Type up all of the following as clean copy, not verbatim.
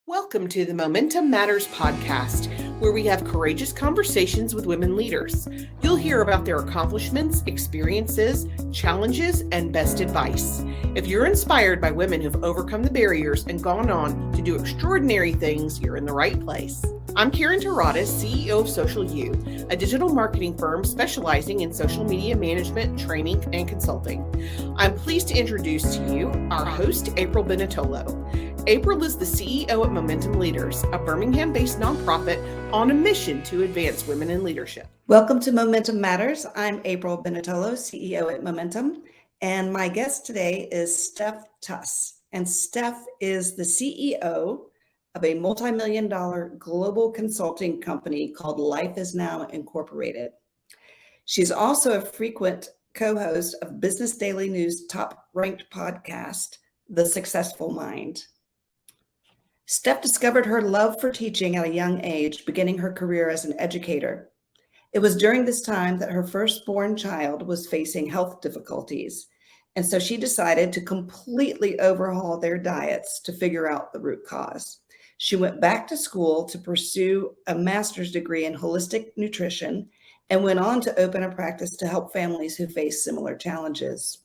Welcome to the Momentum Matters podcast, where we have courageous conversations with women leaders. You'll hear about their accomplishments, experiences, challenges, and best advice. If you're inspired by women who've overcome the barriers and gone on to do extraordinary things, you're in the right place. I'm Karen Terradas, CEO of Social U, a digital marketing firm specializing in social media management, training, and consulting. I'm pleased to introduce to you our host, April Benitolo. April is the CEO at Momentum Leaders, a Birmingham-based nonprofit on a mission to advance women in leadership. Welcome to Momentum Matters. I'm April Benitolo, CEO at Momentum, and my guest today is Steph Tuss. And Steph is the CEO of a multimillion-dollar global consulting company called Life Is Now Incorporated. She's also a frequent co-host of Business Daily News' top-ranked podcast, The Successful Mind. Steph discovered her love for teaching at a young age, beginning her career as an educator. It was during this time that her firstborn child was facing health difficulties, and so she decided to completely overhaul their diets to figure out the root cause. She went back to school to pursue a master's degree in holistic nutrition and went on to open a practice to help families who face similar challenges.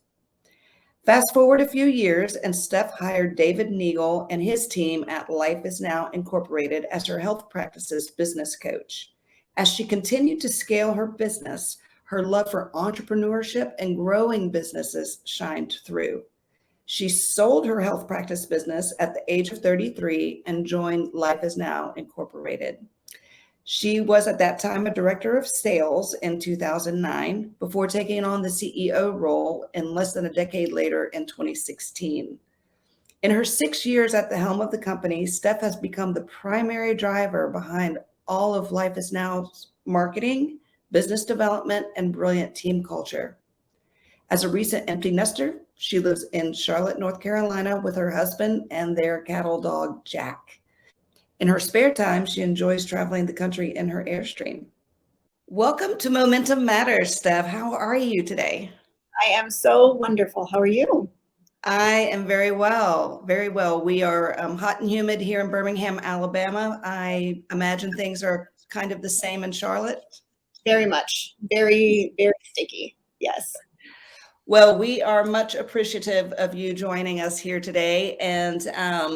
Fast forward a few years, and Steph hired David Neagle and his team at Life Is Now Incorporated as her health practices business coach. As she continued to scale her business, her love for entrepreneurship and growing businesses shined through. She sold her health practice business at the age of 33 and joined Life Is Now Incorporated. She was at that time a director of sales in 2009 before taking on the CEO role in less than a decade later in 2016. In her 6 years at the helm of the company, Steph has become the primary driver behind all of Life Is Now's marketing, business development, and brilliant team culture. As a recent empty nester, she lives in Charlotte, North Carolina with her husband and their cattle dog, Jack. In her spare time, she enjoys traveling the country in her Airstream. Welcome to Momentum Matters, Steph. How are you today? I am so wonderful. How are you? I am very well, very well. We are hot and humid here in Birmingham, Alabama. I imagine things are kind of the same in Charlotte. Very much. Very, very sticky. Yes. Well, we are much appreciative of you joining us here today and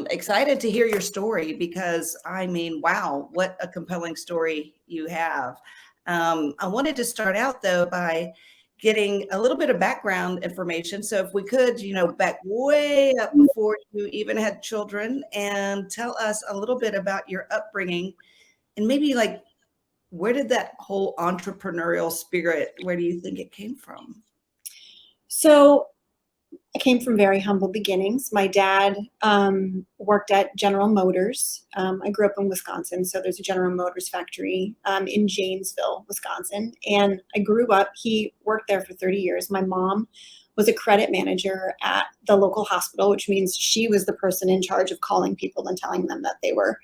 excited to hear your story because, I mean, wow, what a compelling story you have. I wanted to start out, though, by getting a little bit of background information. So if we could, back way up before you even had children and tell us a little bit about your upbringing and maybe like, where did that whole entrepreneurial spirit, where do you think it came from? So I came from very humble beginnings. My dad worked at General Motors. I grew up in Wisconsin, so there's a General Motors factory in Janesville, Wisconsin. And I grew up, he worked there for 30 years. My mom was a credit manager at the local hospital, which means she was the person in charge of calling people and telling them that they were,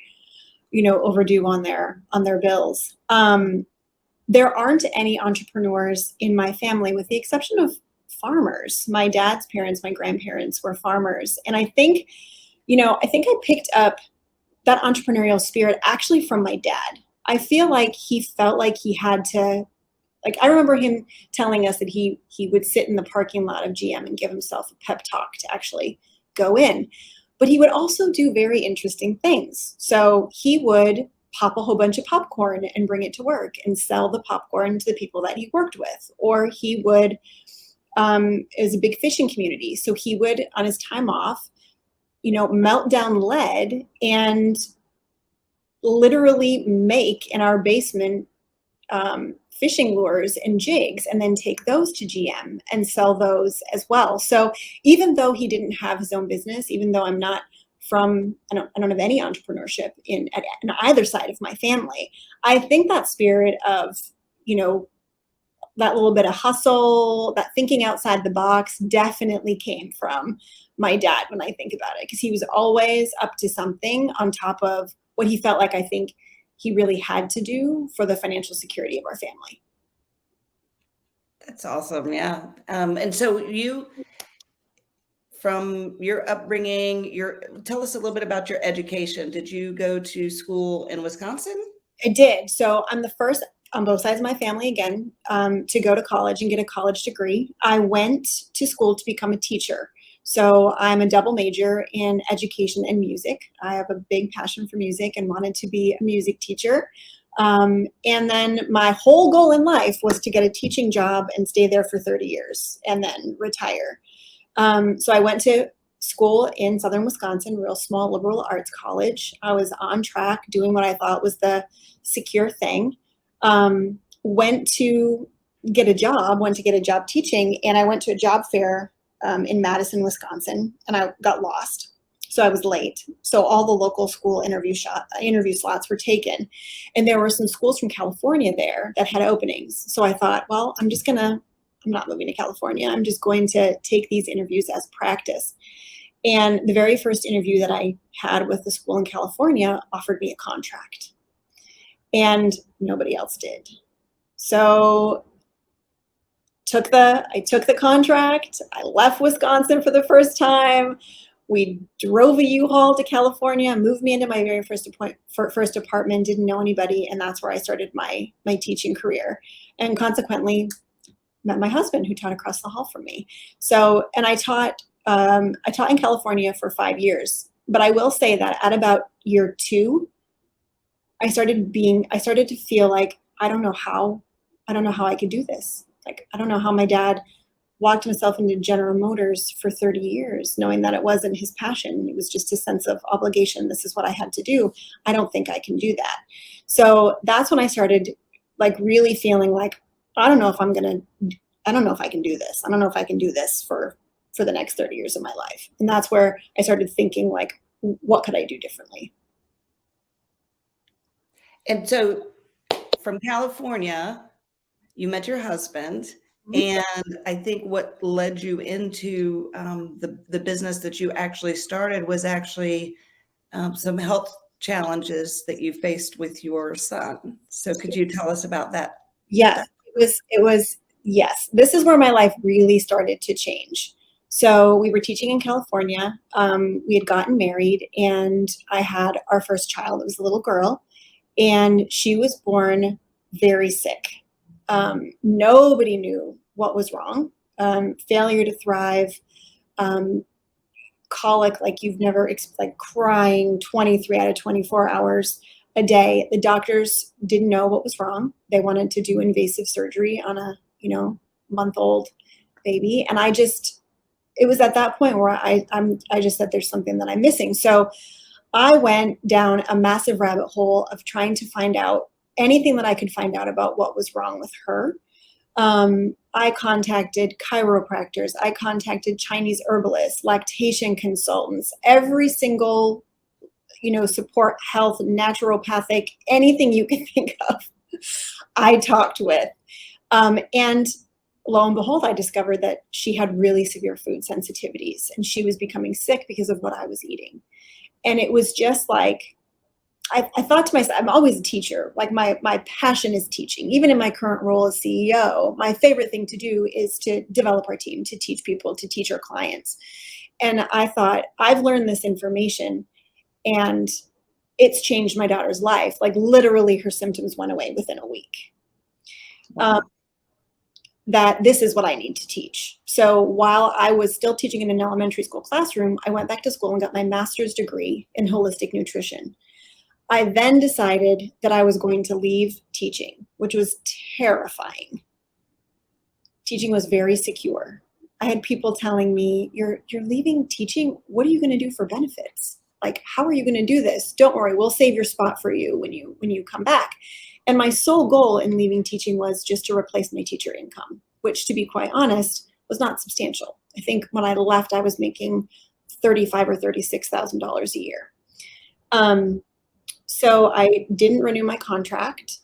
overdue on their bills. There aren't any entrepreneurs in my family, with the exception of farmers. My dad's parents, my grandparents were farmers. And I think I picked up that entrepreneurial spirit actually from my dad. I feel like he felt like he had to, I remember him telling us that he would sit in the parking lot of GM and give himself a pep talk to actually go in. But he would also do very interesting things. So he would pop a whole bunch of popcorn and bring it to work and sell the popcorn to the people that he worked with. Or he would, it was a big fishing community. So he would, on his time off, melt down lead and literally make in our basement fishing lures and jigs, and then take those to GM and sell those as well. So even though he didn't have his own business, even though I'm not from, I don't have any entrepreneurship on either side of my family, I think that spirit of, that little bit of hustle, that thinking outside the box definitely came from my dad when I think about it, because he was always up to something on top of what he felt like I think he really had to do for the financial security of our family. That's awesome. Yeah. And so you, from your upbringing, tell us a little bit about your education. Did you go to school in Wisconsin? I did. So I'm the first on both sides of my family, again, to go to college and get a college degree. I went to school to become a teacher. So I'm a double major in education and music. I have a big passion for music and wanted to be a music teacher. And then my whole goal in life was to get a teaching job and stay there for 30 years and then retire. So I went to school in Southern Wisconsin, real small liberal arts college. I was on track doing what I thought was the secure thing. Went to get a job teaching, and I went to a job fair in Madison, Wisconsin, and I got lost. So I was late. So all the local school interview slots were taken. And there were some schools from California there that had openings. So I thought, well, I'm not moving to California. I'm just going to take these interviews as practice. And the very first interview that I had with the school in California offered me a contract. And nobody else did. So I took the contract. I left Wisconsin for the first time. We drove a U-Haul to California, moved me into my very first apartment, didn't know anybody, and that's where I started my teaching career. And consequently, met my husband, who taught across the hall from me. So, and I taught in California for 5 years. But I will say that at about year 2, I started to feel like I don't know how I could do this. Like, I don't know how my dad walked himself into General Motors for 30 years, knowing that it wasn't his passion. It was just a sense of obligation. This is what I had to do. I don't think I can do that. So that's when I started like really feeling like, I don't know if I can do this. I don't know if I can do this for the next 30 years of my life. And that's where I started thinking like, what could I do differently? And so from California, you met your husband. And I think what led you into the business that you actually started was actually some health challenges that you faced with your son. So could you tell us about that? Yes, it was, yes. This is where my life really started to change. So we were teaching in California. We had gotten married, and I had our first child. It was a little girl, and she was born very sick. Nobody knew what was wrong. Failure to thrive, colic like you've never, like crying 23 out of 24 hours a day. The doctors didn't know what was wrong. They wanted to do invasive surgery on a, month-old baby. And it was at that point where I just said, there's something that I'm missing. So I went down a massive rabbit hole of trying to find out anything that I could find out about what was wrong with her. I contacted chiropractors. I contacted Chinese herbalists, lactation consultants, every single, support, health, naturopathic, anything you can think of, I talked with. And lo and behold, I discovered that she had really severe food sensitivities, and she was becoming sick because of what I was eating. And it was just like, I thought to myself, I'm always a teacher. Like my passion is teaching. Even in my current role as CEO, my favorite thing to do is to develop our team, to teach people, to teach our clients. And I thought, I've learned this information and it's changed my daughter's life. Like literally her symptoms went away within a week. That this is what I need to teach. So while I was still teaching in an elementary school classroom, I went back to school and got my master's degree in holistic nutrition. I then decided that I was going to leave teaching, which was terrifying. Teaching was very secure. I had people telling me, you're leaving teaching? What are you going to do for benefits? Like, how are you going to do this? Don't worry, we'll save your spot for you when you come back. And my sole goal in leaving teaching was just to replace my teacher income, which, to be quite honest, was not substantial. I think when I left, I was making $35,000 or $36,000 a year. So I didn't renew my contract.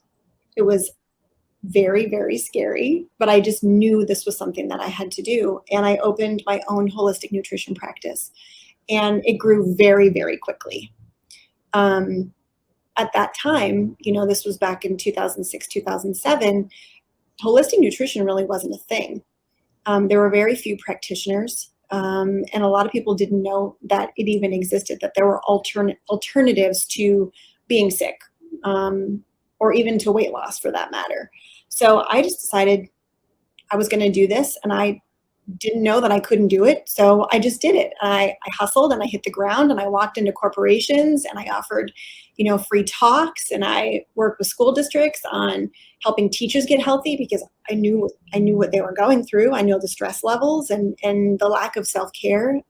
It was very, very scary, but I just knew this was something that I had to do. And I opened my own holistic nutrition practice, and it grew very, very quickly. At that time, this was back in 2006, 2007, holistic nutrition really wasn't a thing. There were very few practitioners. And a lot of people didn't know that it even existed, that there were alternatives to being sick, or even to weight loss for that matter. So I just decided I was going to do this, and I didn't know that I couldn't do it. So I just did it. I hustled and I hit the ground, and I walked into corporations, and I offered, free talks, and I worked with school districts on helping teachers get healthy, because I knew what they were going through. I know the stress levels and the lack of self-care.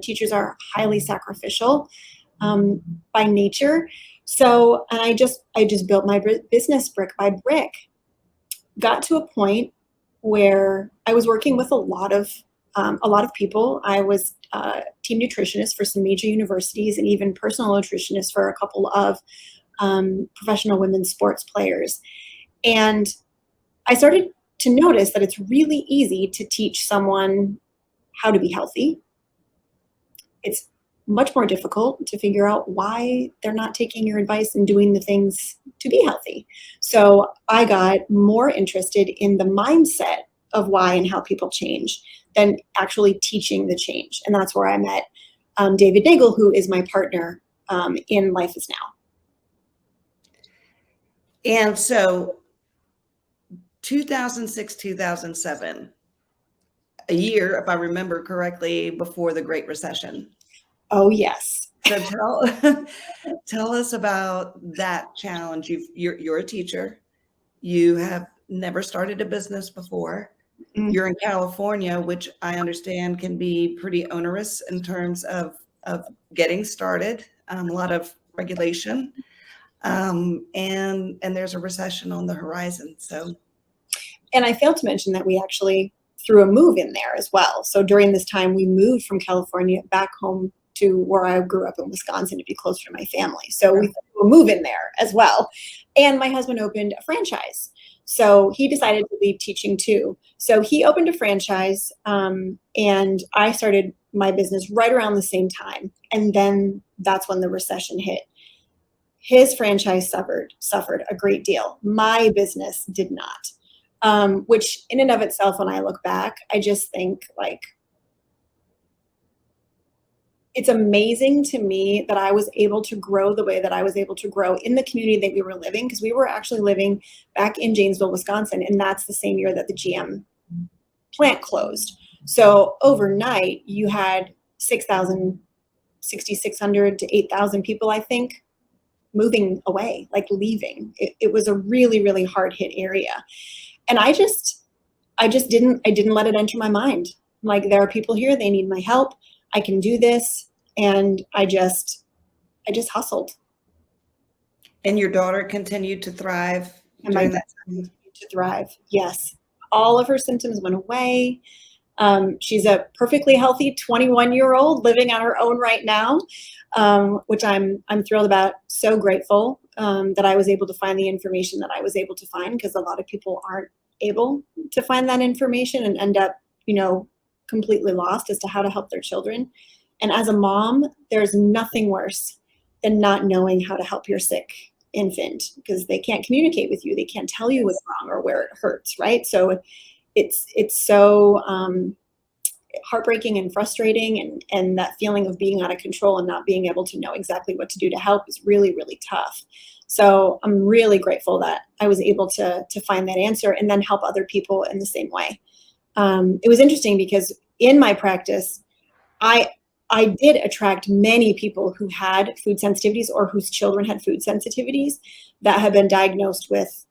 Teachers are highly sacrificial by nature. So, and I just built my business brick by brick. Got to a point where I was working with a lot of people. I was team nutritionist for some major universities, and even personal nutritionist for a couple of professional women's sports players. And I started to notice that it's really easy to teach someone how to be healthy. It's much more difficult to figure out why they're not taking your advice and doing the things to be healthy. So I got more interested in the mindset of why and how people change than actually teaching the change. And that's where I met David Nagel, who is my partner in Life is Now. And so 2006, 2007, a year, if I remember correctly, before the Great Recession. Oh, yes. So tell us about that challenge. You're a teacher. You have never started a business before. Mm-hmm. You're in California, which I understand can be pretty onerous in terms of getting started. A lot of regulation, and there's a recession on the horizon. So, and I failed to mention that we actually threw a move in there as well. So during this time, we moved from California back home to where I grew up in Wisconsin to be closer to my family. So we threw a move in there as well. And my husband opened a franchise. So he decided to leave teaching too. So he opened a franchise, and I started my business right around the same time. And then that's when the recession hit. His franchise suffered a great deal. My business did not, which in and of itself, when I look back, I just think it's amazing to me that I was able to grow the way that I was able to grow in the community that we were living, because we were actually living back in Janesville, Wisconsin, and that's the same year that the GM plant closed. So overnight, you had 6,600 to 8,000 people, I think, moving away, leaving. It was a really, really hard hit area. And I didn't let it enter my mind. There are people here, they need my help. I can do this. And I just hustled. And your daughter continued to thrive during that time? To thrive, yes. All of her symptoms went away. She's a perfectly healthy 21-year-old living on her own right now, which I'm thrilled about. So grateful that I was able to find the information that I was able to find, because a lot of people aren't able to find that information and end up, completely lost as to how to help their children. And as a mom, there's nothing worse than not knowing how to help your sick infant, because they can't communicate with you. They can't tell you what's wrong or where it hurts, right? So it's so heartbreaking and frustrating, and that feeling of being out of control and not being able to know exactly what to do to help is really, really tough. So I'm really grateful that I was able to find that answer and then help other people in the same way. It was interesting because in my practice, I did attract many people who had food sensitivities or whose children had food sensitivities that had been diagnosed with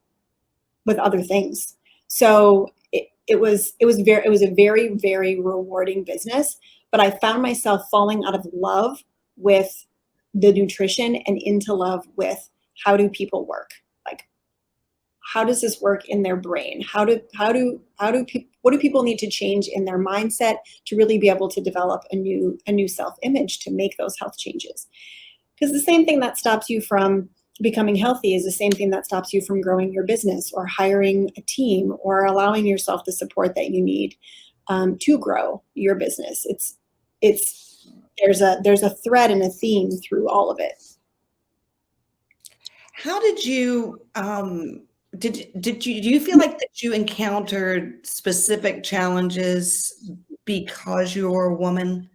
other things. So it was a very, very rewarding business, but I found myself falling out of love with the nutrition and into love with how do people work? How does this work in their brain? What do people need to change in their mindset to really be able to develop a new self-image to make those health changes? Because the same thing that stops you from becoming healthy is the same thing that stops you from growing your business or hiring a team or allowing yourself the support that you need to grow your business. There's a thread and a theme through all of it. How did you do you feel like that you encountered specific challenges because you're a woman?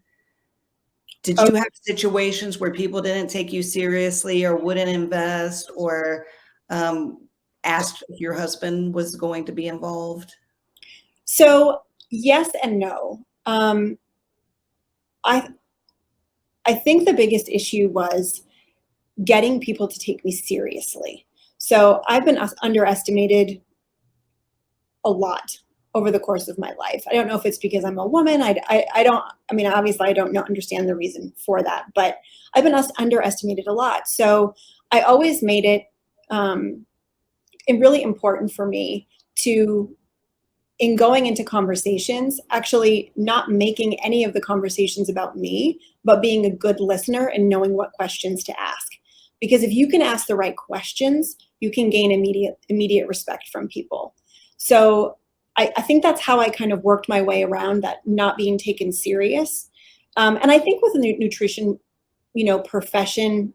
Did you have situations where people didn't take you seriously or wouldn't invest or asked if your husband was going to be involved? So yes and no. I think the biggest issue was getting people to take me seriously. So I've been underestimated a lot over the course of my life. I don't know if it's because I'm a woman. Obviously I don't understand the reason for that, but I've been underestimated a lot. So I always made it really important for me to, in going into conversations, actually not making any of the conversations about me, but being a good listener and knowing what questions to ask. Because if you can ask the right questions, you can gain immediate respect from people. So I think that's how I kind of worked my way around that not being taken serious. And I think with the nutrition, profession,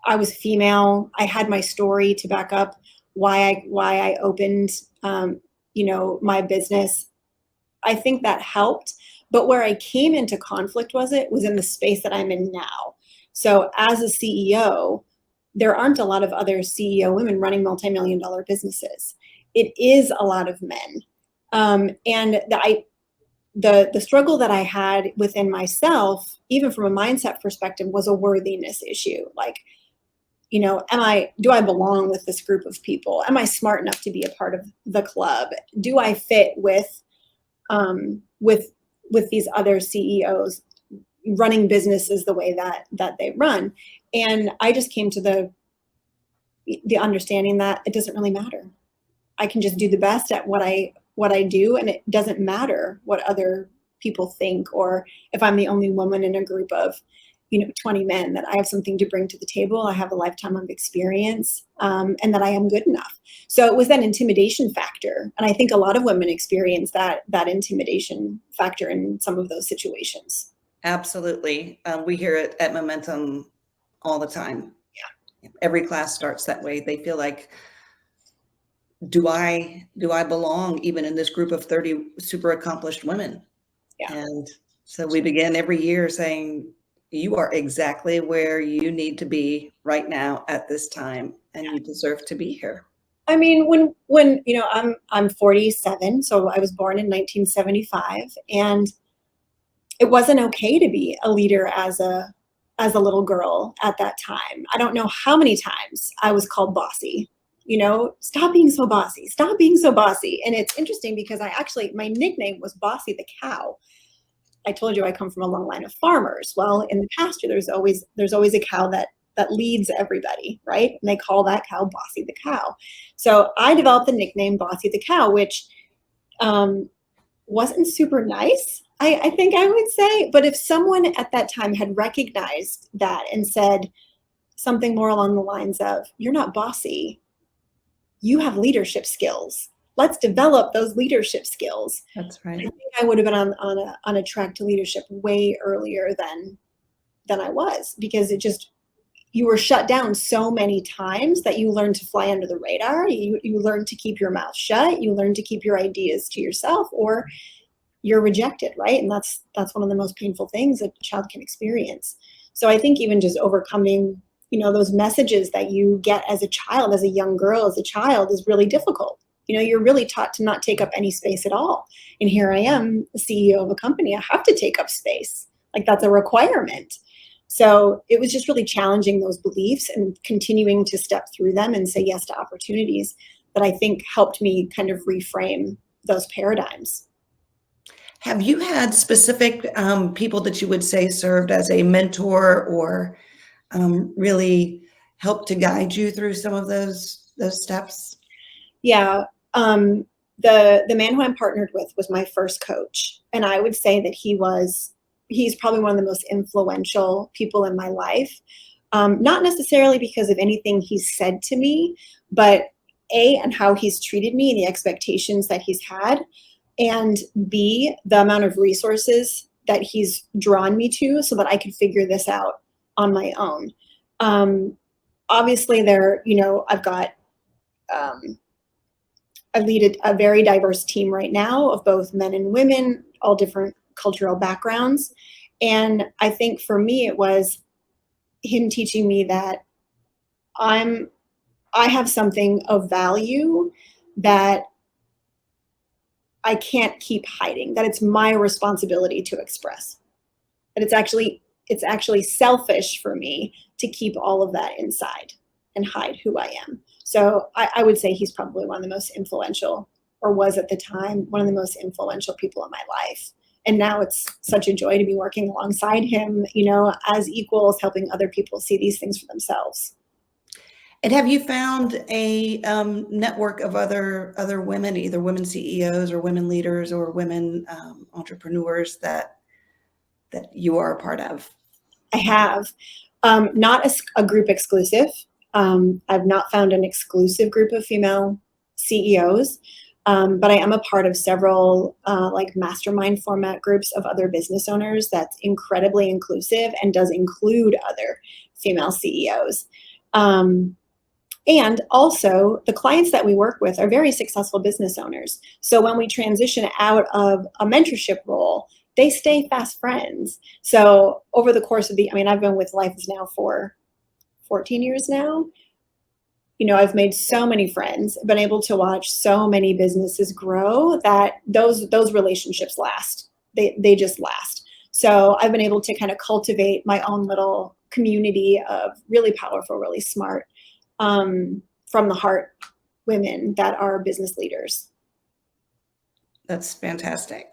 I was female. I had my story to back up why I opened, my business. I think that helped. But where I came into conflict was in the space that I'm in now. So as a CEO, there aren't a lot of other CEO women running multi-million-dollar businesses. It is a lot of men. And the struggle that I had within myself, even from a mindset perspective, was a worthiness issue. Like, do I belong with this group of people? Am I smart enough to be a part of the club? Do I fit with these other CEOs running businesses the way that they run? And I just came to the understanding that it doesn't really matter. I can just do the best at what I do, and it doesn't matter what other people think, or if I'm the only woman in a group of 20 men, that I have something to bring to the table. I have a lifetime of experience, and that I am good enough. So it was that intimidation factor. And I think a lot of women experience that intimidation factor in some of those situations. Absolutely. We hear it at Momentum all the time. Yeah. Every class starts that way. They feel like, do I belong even in this group of 30 super accomplished women? Yeah. And so we begin every year saying, you are exactly where you need to be right now at this time, and you deserve to be here. I mean, when I'm 47, so I was born in 1975, and it wasn't okay to be a leader as a little girl at that time. I don't know how many times I was called bossy. Stop being so bossy. Stop being so bossy. And it's interesting because my nickname was Bossy the Cow. I told you I come from a long line of farmers. Well, in the pasture, there's always a cow that leads everybody, right? And they call that cow Bossy the Cow. So I developed the nickname Bossy the Cow, which wasn't super nice, I think I would say. But if someone at that time had recognized that and said something more along the lines of, you're not bossy, you have leadership skills. Let's develop those leadership skills. That's right. I think I would have been on a track to leadership way earlier than I was, because you were shut down so many times that you learn to fly under the radar. You learn to keep your mouth shut. You learn to keep your ideas to yourself, or you're rejected, right? And that's one of the most painful things a child can experience. So I think even just overcoming those messages that you get as a child, as a young girl, as a child, is really difficult. You're really taught to not take up any space at all. And here I am, the CEO of a company. I have to take up space. Like, that's a requirement. So it was just really challenging those beliefs and continuing to step through them and say yes to opportunities that I think helped me kind of reframe those paradigms. Have you had specific people that you would say served as a mentor or really helped to guide you through some of those steps? Yeah. The man who I'm partnered with was my first coach. And I would say that he's probably one of the most influential people in my life. Not necessarily because of anything he's said to me, but and how he's treated me and the expectations that he's had, and B, the amount of resources that he's drawn me to so that I could figure this out on my own. Obviously I've got I lead a very diverse team right now of both men and women, all different cultural backgrounds. And I think for me, it was him teaching me that I have something of value that I can't keep hiding, that it's my responsibility to express, that it's actually selfish for me to keep all of that inside and hide who I am. So I would say he's probably one of the most influential, or was at the time, one of the most influential people in my life. And now it's such a joy to be working alongside him, as equals, helping other people see these things for themselves. And have you found a network of other women, either women CEOs or women leaders or women entrepreneurs that you are a part of? I have. Not a group exclusive. I've not found an exclusive group of female CEOs, but I am a part of several like mastermind format groups of other business owners that's incredibly inclusive and does include other female CEOs. And also, the clients that we work with are very successful business owners. So when we transition out of a mentorship role, they stay fast friends. So over the course of I've been with Life Is Now for 14 years now. I've made so many friends, been able to watch so many businesses grow, that those relationships last. They just last. So I've been able to kind of cultivate my own little community of really powerful, really smart, from the heart women that are business leaders. That's fantastic.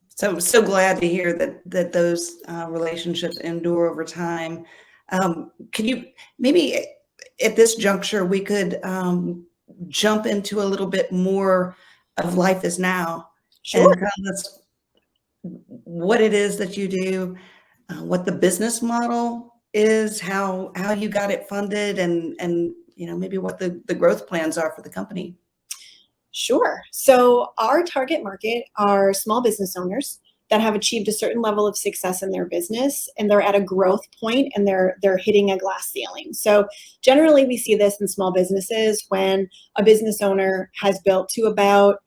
So glad to hear that those relationships endure over time. Can you maybe at this juncture, we could jump into a little bit more of Life Is Now? Sure. And tell us what it is that you do, what the business model is, how you got it funded, and maybe what the growth plans are for the company. Sure. So our target market are small business owners that have achieved a certain level of success in their business, and they're at a growth point, and they're hitting a glass ceiling. So generally we see this in small businesses when a business owner has built to about,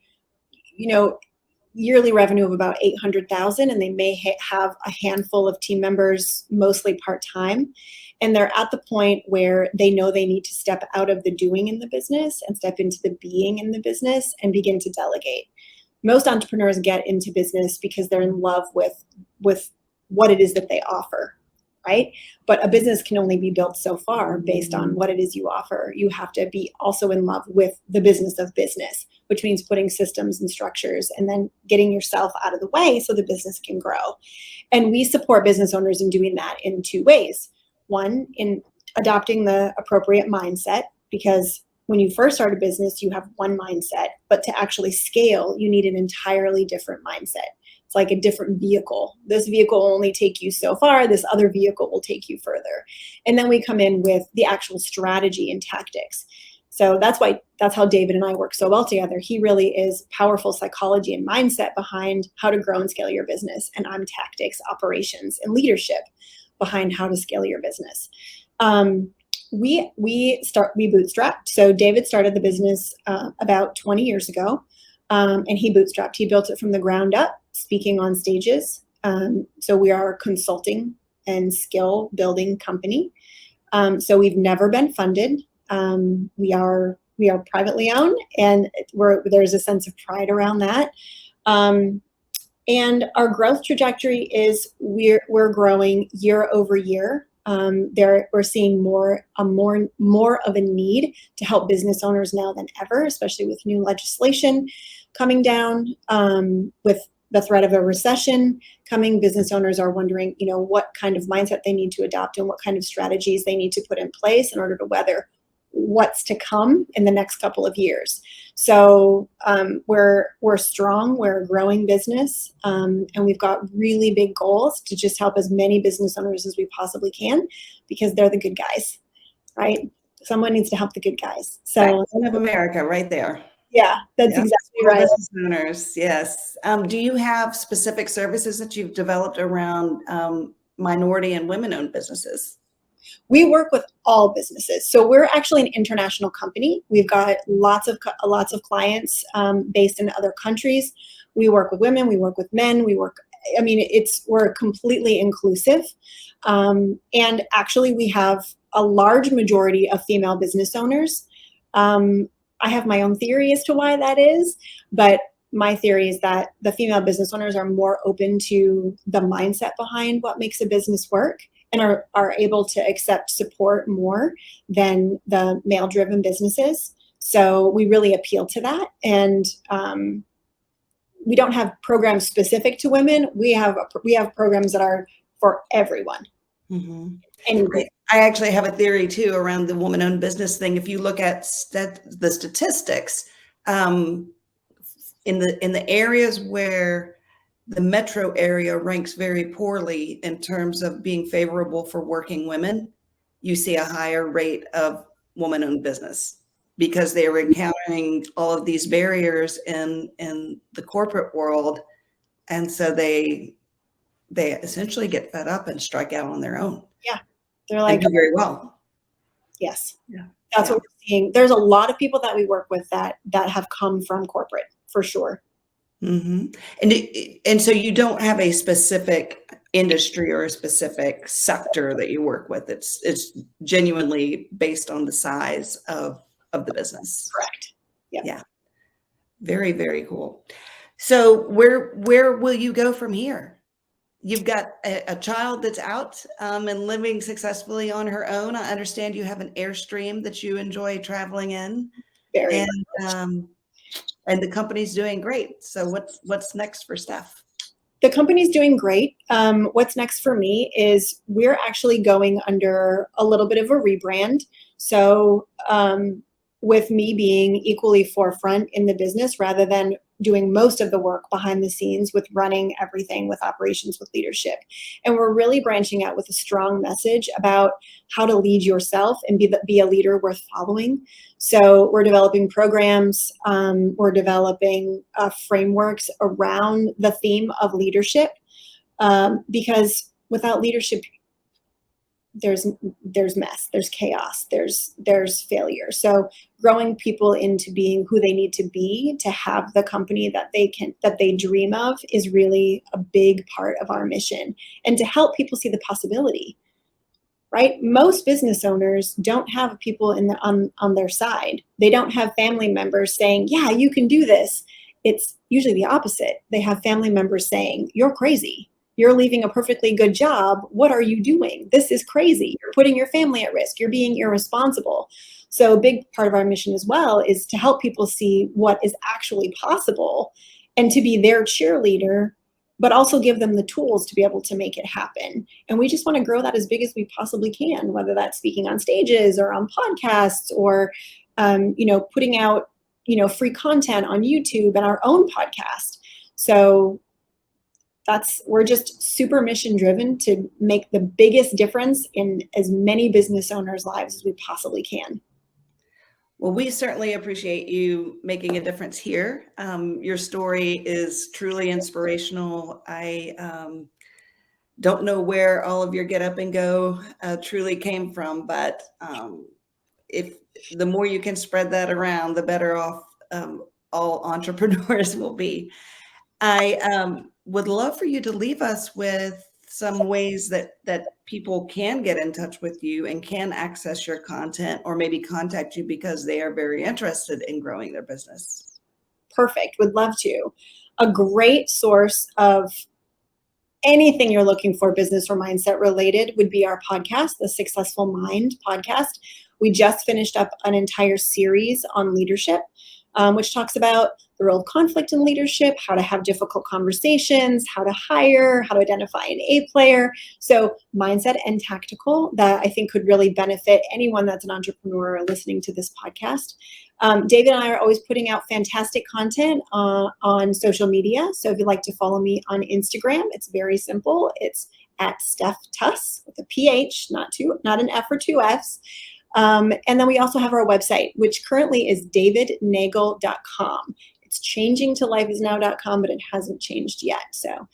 yearly revenue of about 800,000, and they may have a handful of team members, mostly part-time. And they're at the point where they know they need to step out of the doing in the business and step into the being in the business and begin to delegate. Most entrepreneurs get into business because they're in love with what it is that they offer, right? But a business can only be built so far based on what it is you offer. You have to be also in love with the business of business, which means putting systems and structures and then getting yourself out of the way so the business can grow. And we support business owners in doing that in two ways. One, in adopting the appropriate mindset, because when you first start a business, you have one mindset, but to actually scale, you need an entirely different mindset. It's like a different vehicle. This vehicle will only take you so far. This other vehicle will take you further. And then we come in with the actual strategy and tactics. So that's how David and I work so well together. He really is powerful psychology and mindset behind how to grow and scale your business. And I'm tactics, operations, and leadership behind how to scale your business. We bootstrapped. So David started the business about 20 years ago, and he bootstrapped. He built it from the ground up, speaking on stages. So we are a consulting and skill building company. So we've never been funded. We are privately owned, and there's a sense of pride around that. And our growth trajectory is we're growing year over year. We're seeing more of a need to help business owners now than ever, especially with new legislation coming down, with the threat of a recession coming. Business owners are wondering, what kind of mindset they need to adopt and what kind of strategies they need to put in place in order to weather what's to come in the next couple of years. So we're strong, we're a growing business, and we've got really big goals to just help as many business owners as we possibly can, because they're the good guys, right? Someone needs to help the good guys. So Backbone of America, right there. Yeah, that's exactly right. Business owners, yes. Do you have specific services that you've developed around minority and women-owned businesses? We work with all businesses. So we're actually an international company. We've got lots of clients based in other countries. We work with women, we work with men, we're completely inclusive. And actually we have a large majority of female business owners. I have my own theory as to why that is, but my theory is that the female business owners are more open to the mindset behind what makes a business work, and are able to accept support more than the male-driven businesses. So we really appeal to that. And we don't have programs specific to women. We have programs that are for everyone. Mm-hmm. Anyway. I actually have a theory too around the woman-owned business thing. If you look at the statistics, in the areas where the metro area ranks very poorly in terms of being favorable for working women, you see a higher rate of woman-owned business because they are encountering all of these barriers in the corporate world. And so they essentially get fed up and strike out on their own. Yeah. They're like, and do very well. Yes. Yeah. That's what we're seeing. There's a lot of people that we work with that have come from corporate, for sure. Mm-hmm. And so you don't have a specific industry or a specific sector that you work with. It's genuinely based on the size of the business. Correct. Yeah. Yeah. Very, very cool. So where will you go from here? You've got a child that's out and living successfully on her own. I understand you have an Airstream that you enjoy traveling in. Very much. And the company's doing great. So what's next for Steph? The company's doing great. What's next for me is we're actually going under a little bit of a rebrand. So with me being equally forefront in the business rather than doing most of the work behind the scenes with running everything with operations, with leadership. And we're really branching out with a strong message about how to lead yourself and be a leader worth following. So we're developing programs, we're developing frameworks around the theme of leadership, because without leadership, there's mess, there's chaos, there's failure. So growing people into being who they need to be to have the company that they dream of is really a big part of our mission, and to help people see the possibility. Right? Most business owners don't have people on their side. They don't have family members saying, yeah, you can do this. It's usually the opposite. They have family members saying, you're crazy. You're leaving a perfectly good job. What are you doing? This is crazy. You're putting your family at risk. You're being irresponsible. So a big part of our mission as well is to help people see what is actually possible and to be their cheerleader, but also give them the tools to be able to make it happen. And we just want to grow that as big as we possibly can, whether that's speaking on stages or on podcasts or, putting out, free content on YouTube and our own podcast. So we're just super mission driven to make the biggest difference in as many business owners' lives as we possibly can. Well, we certainly appreciate you making a difference here. Your story is truly inspirational. I don't know where all of your get up and go truly came from, but if the more you can spread that around, the better off all entrepreneurs will be. I would love for you to leave us with some ways that people can get in touch with you and can access your content, or maybe contact you because they are very interested in growing their business. Perfect. Would love to. A great source of anything you're looking for business or mindset related would be our podcast, the Successful Mind podcast. We just finished up an entire series on leadership, which talks about the role of conflict in leadership, how to have difficult conversations, how to hire, how to identify an A player. So mindset and tactical that I think could really benefit anyone that's an entrepreneur listening to this podcast. David and I are always putting out fantastic content on social media. So if you'd like to follow me on Instagram, it's very simple. It's at Steph Tuss with a PH, not an F or two Fs. And then we also have our website, which currently is davidnagel.com. It's changing to lifeisnow.com, but it hasn't changed yet. So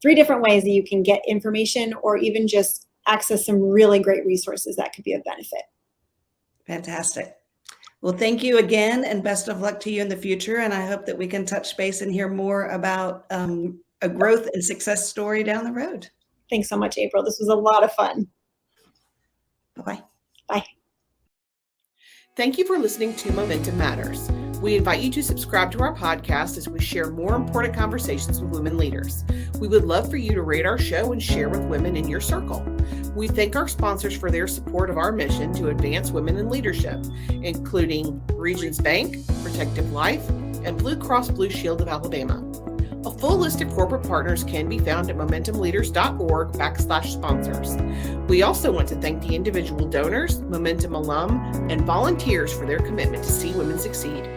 3 different ways that you can get information or even just access some really great resources that could be of benefit. Fantastic. Well, thank you again, and best of luck to you in the future. And I hope that we can touch base and hear more about a growth and success story down the road. Thanks so much, April. This was a lot of fun. Bye-bye. Bye. Thank you for listening to Momentum Matters. We invite you to subscribe to our podcast as we share more important conversations with women leaders. We would love for you to rate our show and share with women in your circle. We thank our sponsors for their support of our mission to advance women in leadership, including Regions Bank, Protective Life, and Blue Cross Blue Shield of Alabama. A full list of corporate partners can be found at momentumleaders.org/sponsors. We also want to thank the individual donors, Momentum alum, and volunteers for their commitment to see women succeed.